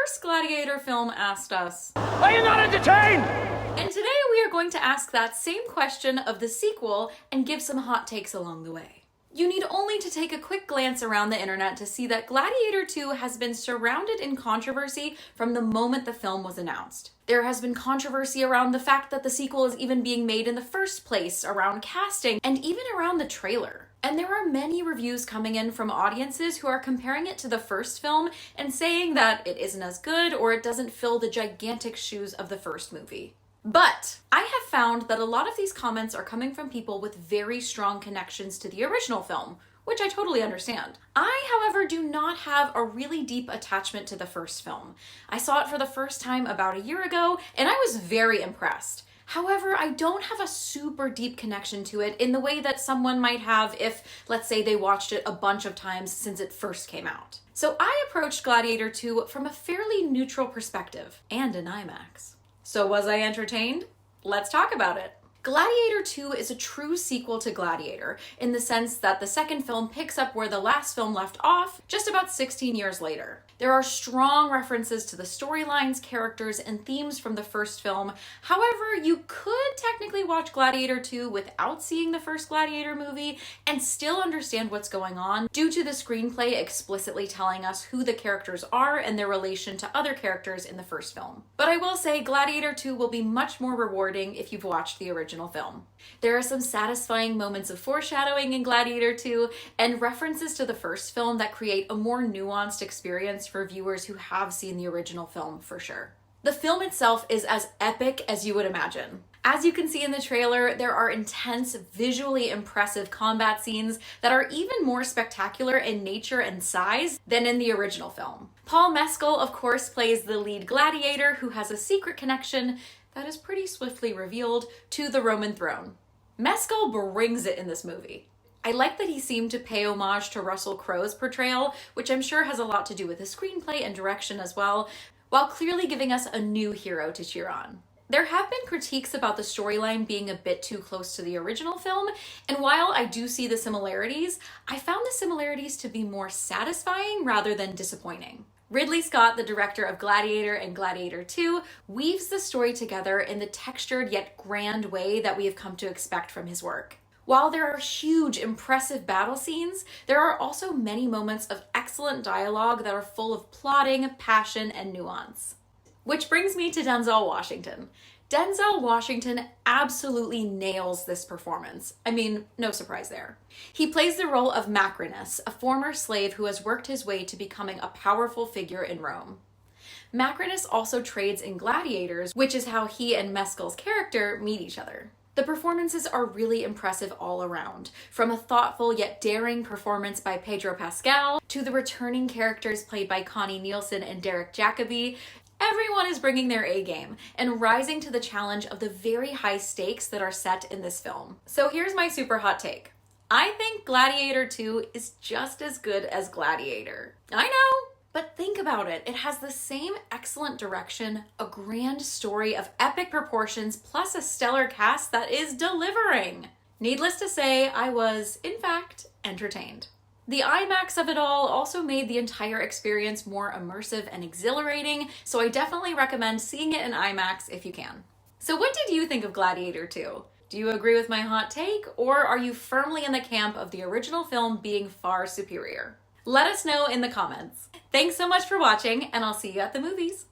first Gladiator film asked us, "Are you not entertained?" And today we are going to ask that same question of the sequel and give some hot takes along the way. You need only to take a quick glance around the internet to see that Gladiator 2 has been surrounded in controversy from the moment the film was announced. There has been controversy around the fact that the sequel is even being made in the first place, around casting, and even around the trailer. And there are many reviews coming in from audiences who are comparing it to the first film and saying that it isn't as good or it doesn't fill the gigantic shoes of the first movie. But I have found that a lot of these comments are coming from people with very strong connections to the original film, which I totally understand. I, however, do not have a really deep attachment to the first film. I saw it for the first time about a year ago, and I was very impressed. However, I don't have a super deep connection to it in the way that someone might have if, let's say, they watched it a bunch of times since it first came out. So I approached Gladiator 2 from a fairly neutral perspective, and in IMAX. So was I entertained? Let's talk about it. Gladiator 2 is a true sequel to Gladiator in the sense that the second film picks up where the last film left off just about 16 years later. There are strong references to the storylines, characters, and themes from the first film. However, you could technically watch Gladiator 2 without seeing the first Gladiator movie and still understand what's going on due to the screenplay explicitly telling us who the characters are and their relation to other characters in the first film. But I will say Gladiator 2 will be much more rewarding if you've watched the original film. There are some satisfying moments of foreshadowing in Gladiator 2 and references to the first film that create a more nuanced experience for viewers who have seen the original film for sure. The film itself is as epic as you would imagine. As you can see in the trailer, there are intense, visually impressive combat scenes that are even more spectacular in nature and size than in the original film. Paul Mescal, of course, plays the lead gladiator who has a secret connection that is pretty swiftly revealed to the Roman throne. Mescal brings it in this movie. I like that he seemed to pay homage to Russell Crowe's portrayal, which I'm sure has a lot to do with his screenplay and direction as well, while clearly giving us a new hero to cheer on. There have been critiques about the storyline being a bit too close to the original film, and while I do see the similarities, I found the similarities to be more satisfying rather than disappointing. Ridley Scott, the director of Gladiator and Gladiator 2, weaves the story together in the textured yet grand way that we have come to expect from his work. While there are huge, impressive battle scenes, there are also many moments of excellent dialogue that are full of plotting, passion, and nuance. Which brings me to Denzel Washington. Denzel Washington absolutely nails this performance. I mean, no surprise there. He plays the role of Macrinus, a former slave who has worked his way to becoming a powerful figure in Rome. Macrinus also trades in gladiators, which is how he and Mescal's character meet each other. The performances are really impressive all around, from a thoughtful yet daring performance by Pedro Pascal to the returning characters played by Connie Nielsen and Derek Jacobi. Everyone is bringing their A-game and rising to the challenge of the very high stakes that are set in this film. So here's my super hot take. I think Gladiator 2 is just as good as Gladiator. I know, but think about it. It has the same excellent direction, a grand story of epic proportions, plus a stellar cast that is delivering. Needless to say, I was, in fact, entertained. The IMAX of it all also made the entire experience more immersive and exhilarating, so I definitely recommend seeing it in IMAX if you can. So what did you think of Gladiator 2? Do you agree with my hot take, or are you firmly in the camp of the original film being far superior? Let us know in the comments. Thanks so much for watching, and I'll see you at the movies.